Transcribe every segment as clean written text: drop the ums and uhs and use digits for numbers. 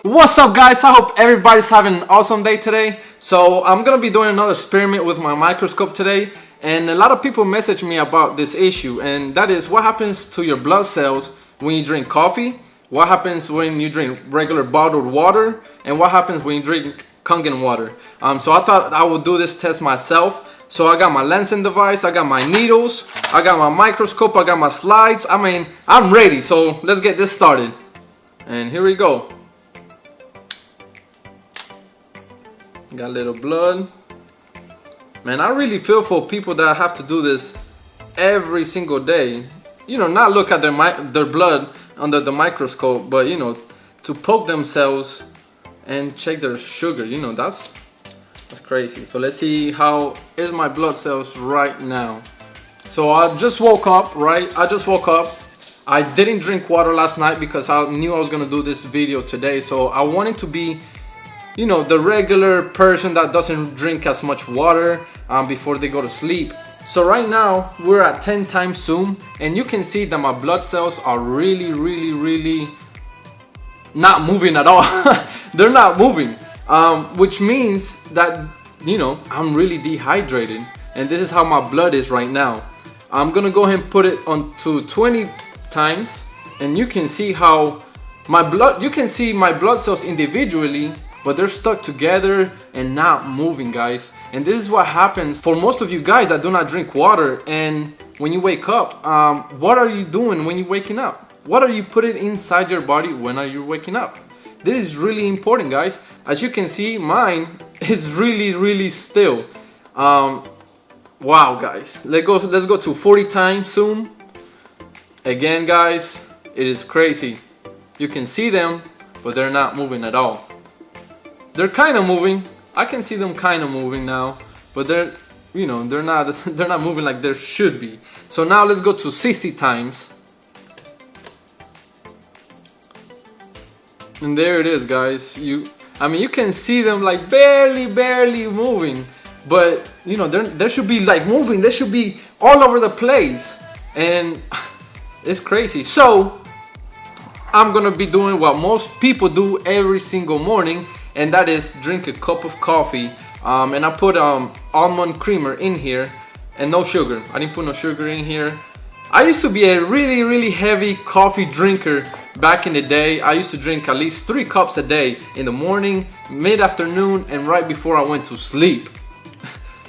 What's up, guys? I hope everybody's having an awesome day today. So I'm gonna be doing another experiment with my microscope today, and a lot of people message me about this issue, and that is what happens to your blood cells when you drink coffee, what happens when you drink regular bottled water, and what happens when you drink Kangen water. So I thought I would do this test myself. So I got my lensing device, I got my needles, I got my microscope, I got my slides. I mean, I'm ready. So let's get this started. And here we go. Got a little blood. Man, I really feel for people that have to do this every single day. You know, not look at their blood under the microscope, but you know, to poke themselves and check their sugar. You know, that's crazy. So let's see how is my blood cells right now. So I just woke up, right? I just woke up. I didn't drink water last night because I knew I was gonna do this video today. So I wanted to be, you know, the regular person that doesn't drink as much water before they go to sleep. So right now we're at 10 times zoom, and you can see that my blood cells are really not moving at all. They're not moving, which means that, you know, I'm really dehydrated, and this is how my blood is right now. I'm gonna go ahead and put it on to 20 times, and you can see how you can see my blood cells individually, but they're stuck together and not moving, guys. And this is what happens for most of you guys that do not drink water. And when you wake up, what are you doing when you're waking up? What are you putting inside your body when are you waking up? This is really important, guys. As you can see, mine is really still. Wow, guys. Let's go to 40 times zoom. Again, guys, it is crazy. You can see them, but they're not moving at all. They're kind of moving. I can see them kind of moving now, but they're, you know, they're not moving like they should be. So now let's go to 60 times. And there it is, guys. I mean, you can see them like barely moving, but you know, they should be like moving. They should be all over the place, and it's crazy. So I'm gonna be doing what most people do every single morning, and that is drink a cup of coffee. And I put almond creamer in here and no sugar. I didn't put no sugar in here. I used to be a really heavy coffee drinker back in the day. I used to drink at least 3 cups a day, in the morning, mid-afternoon, and right before I went to sleep.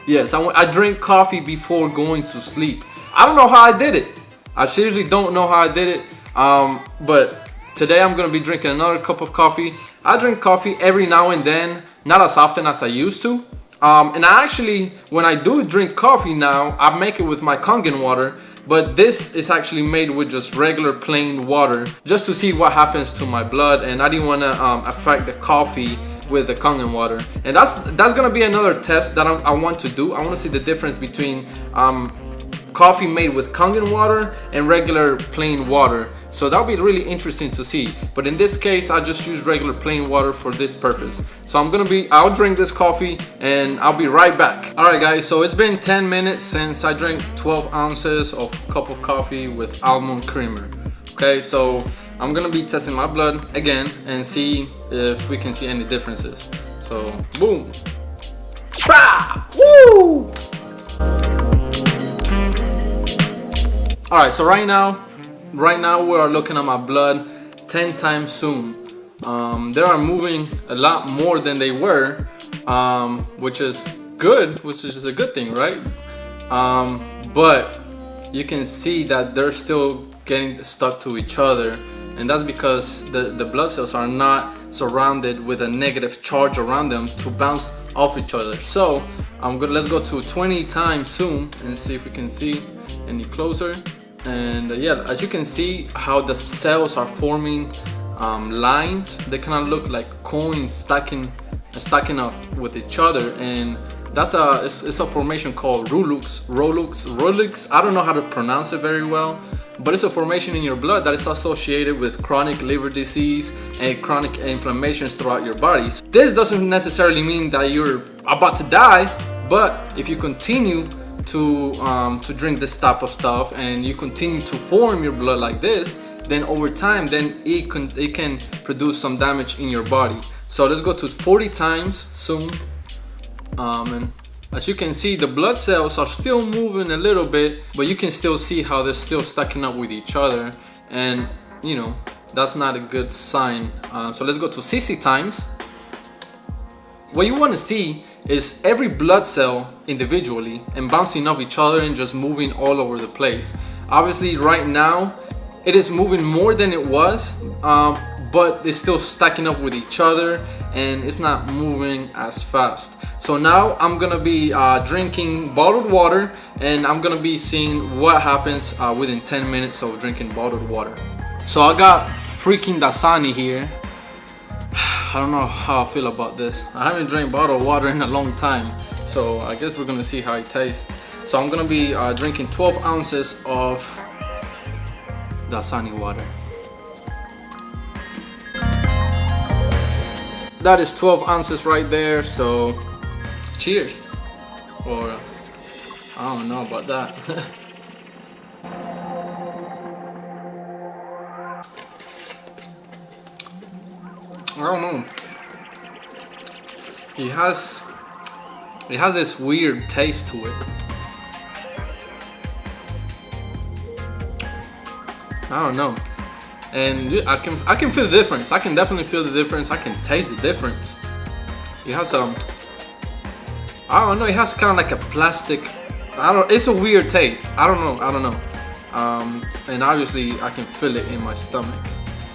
Yes, I drink coffee before going to sleep. I don't know how I did it. I seriously don't know how I did it. But today I'm gonna be drinking another cup of coffee. I drink coffee every now and then, not as often as I used to. And I actually, when I do drink coffee now, I make it with my Kangen water, but this is actually made with just regular plain water, just to see what happens to my blood. And I didn't want to affect the coffee with the Kangen water. And that's gonna be another test that I want to do. I want to see the difference between coffee made with Kangen water and regular plain water. So that'll be really interesting to see. But in this case, I just use regular plain water for this purpose. So I'll drink this coffee and I'll be right back. All right, guys, so it's been 10 minutes since I drank 12 ounces of cup of coffee with almond creamer. Okay, so I'm gonna be testing my blood again and see if we can see any differences. So, boom. Bah! Woo! All right, so right now we are looking at my blood 10 times zoom. They are moving a lot more than they were, which is good, which is a good thing, right? But you can see that they're still getting stuck to each other, and that's because the blood cells are not surrounded with a negative charge around them to bounce off each other. So let's go to 20 times zoom and see if we can see any closer. And yeah, as you can see how the cells are forming lines. They kind of look like coins stacking up with each other, and that's it's a formation called Rolux. I don't know how to pronounce it very well, but it's a formation in your blood that is associated with chronic liver disease and chronic inflammations throughout your body. This doesn't necessarily mean that you're about to die, but if you continue to drink this type of stuff and you continue to form your blood like this, then over time, then it can produce some damage in your body. So let's go to 40 times zoom. And as you can see, the blood cells are still moving a little bit, but you can still see how they're still stacking up with each other, and you know, that's not a good sign. So let's go to 60 times. What you want to see is every blood cell individually and bouncing off each other and just moving all over the place. Obviously right now it is moving more than it was, but it's still stacking up with each other and it's not moving as fast. So now I'm gonna be drinking bottled water, and I'm gonna be seeing what happens within 10 minutes of drinking bottled water. So I got freaking Dasani here. I don't know how I feel about this. I haven't drank bottled water in a long time, so I guess we're gonna see how it tastes. So I'm gonna be drinking 12 ounces of Dasani water. That is 12 ounces right there, so cheers. Or I don't know about that. I don't know. It has this weird taste to it. I don't know. And I can feel the difference. I can definitely feel the difference. I can taste the difference. It has I don't know, it has kind of like a plastic, it's a weird taste. I don't know. And obviously I can feel it in my stomach.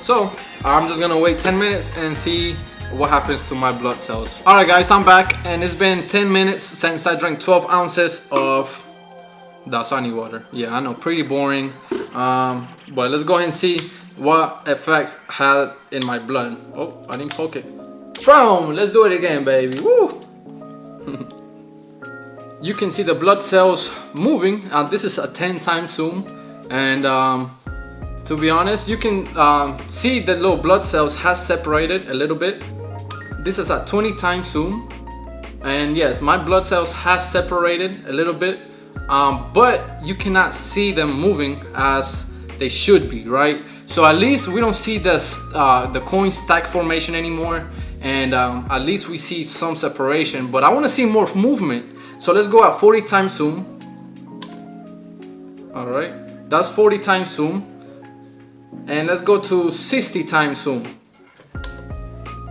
So I'm just gonna wait 10 minutes and see what happens to my blood cells. Alright guys, I'm back, and it's been 10 minutes since I drank 12 ounces of Dasani water. Yeah, I know, pretty boring. But let's go ahead and see what effects had in my blood. Oh, I didn't poke it. Boom! Let's do it again, baby. Woo! You can see the blood cells moving. This is a 10 times zoom, and to be honest, you can see the little blood cells has separated a little bit. This is a 20 times zoom, and yes, my blood cells has separated a little bit, but you cannot see them moving as they should be, right? So at least we don't see the coin stack formation anymore, and at least we see some separation, but I want to see more movement. So let's go at 40 times zoom. All right, that's 40 times zoom. And let's go to 60 times zoom.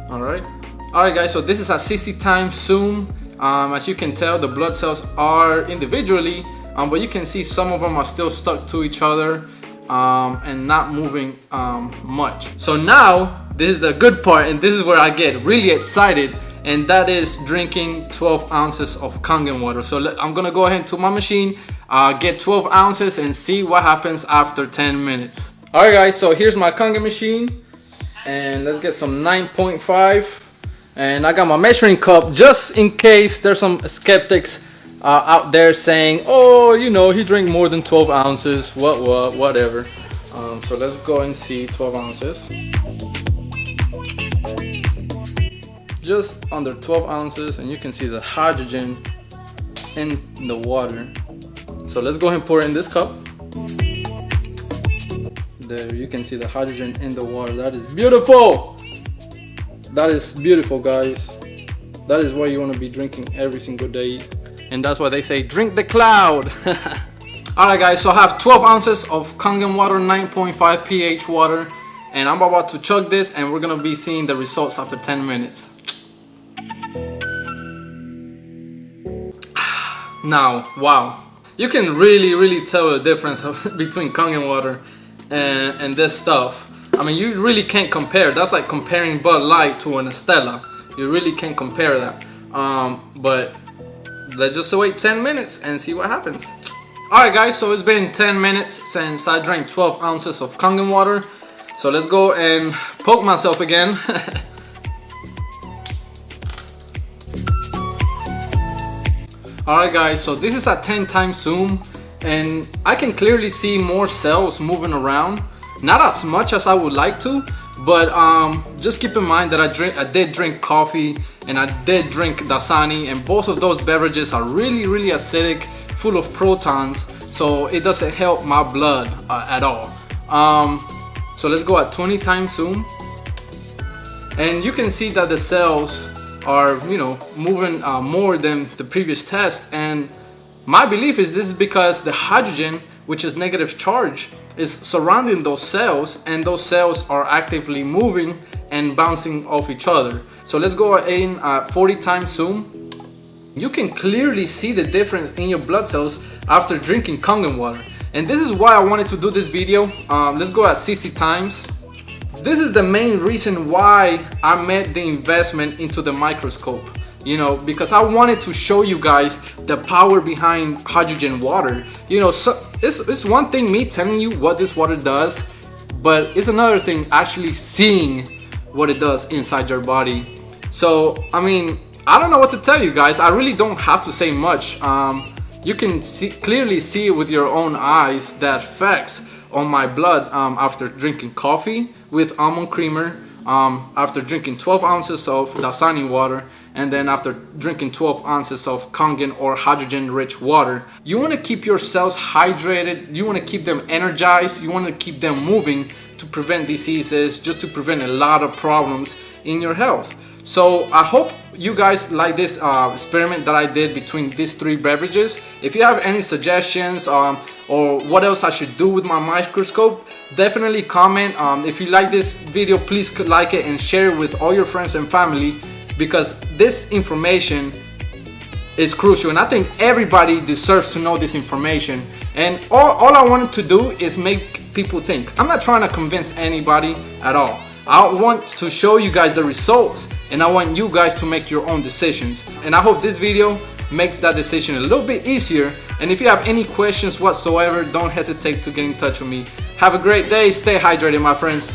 All right guys, so this is a 60 times zoom. As you can tell, the blood cells are individually, but you can see some of them are still stuck to each other and not moving much. So now this is the good part, and this is where I get really excited, and that is drinking 12 ounces of Kangen water. So I'm gonna go ahead to my machine, get 12 ounces and see what happens after 10 minutes. Alright guys, so here's my Kangen machine, and let's get some 9.5, and I got my measuring cup just in case there's some skeptics out there saying, oh, you know, he drank more than 12 ounces, whatever. So let's go and see 12 ounces. Just under 12 ounces, and you can see the hydrogen in the water. So let's go ahead and pour it in this cup. There, you can see the hydrogen in the water. That is beautiful. That is beautiful, guys. That is what you want to be drinking every single day, and that's why they say drink the cloud. Alright guys, so I have 12 ounces of Kangen water, 9.5 pH water, and I'm about to chug this, and we're gonna be seeing the results after 10 minutes. Now, wow, you can really tell the difference between Kangen water and this stuff. I mean, you really can't compare. That's like comparing Bud Light to an Estella. You really can't compare that. But let's just wait 10 minutes and see what happens. Alright guys, so it's been 10 minutes since I drank 12 ounces of Kangen water. So let's go and poke myself again. Alright guys, so this is a 10 times zoom, and I can clearly see more cells moving around. Not as much as I would like to, but just keep in mind that I did drink coffee and I did drink Dasani, and both of those beverages are really acidic, full of protons, so it doesn't help my blood at all. So let's go at 20 times zoom. And you can see that the cells are, you know, moving more than the previous test. And my belief is this is because the hydrogen, which is negative charge, is surrounding those cells, and those cells are actively moving and bouncing off each other. So let's go in 40 times zoom. You can clearly see the difference in your blood cells after drinking Kangen water. And this is why I wanted to do this video. Let's go at 60 times. This is the main reason why I made the investment into the microscope. You know, because I wanted to show you guys the power behind hydrogen water. You know, so it's one thing me telling you what this water does, but it's another thing actually seeing what it does inside your body. So, I mean, I don't know what to tell you guys. I really don't have to say much. You can clearly see with your own eyes the effects on my blood after drinking coffee with almond creamer, after drinking 12 ounces of Dasani water, and then after drinking 12 ounces of Kangen or hydrogen-rich water. You want to keep your cells hydrated, you want to keep them energized, you want to keep them moving to prevent diseases, just to prevent a lot of problems in your health. So I hope you guys like this experiment that I did between these three beverages. If you have any suggestions or what else I should do with my microscope, definitely comment. If you like this video, please like it and share it with all your friends and family, because this information is crucial, and I think everybody deserves to know this information. And all I wanted to do is make people think. I'm not trying to convince anybody at all. I want to show you guys the results, and I want you guys to make your own decisions. And I hope this video makes that decision a little bit easier. And if you have any questions whatsoever, don't hesitate to get in touch with me. Have a great day. Stay hydrated, my friends.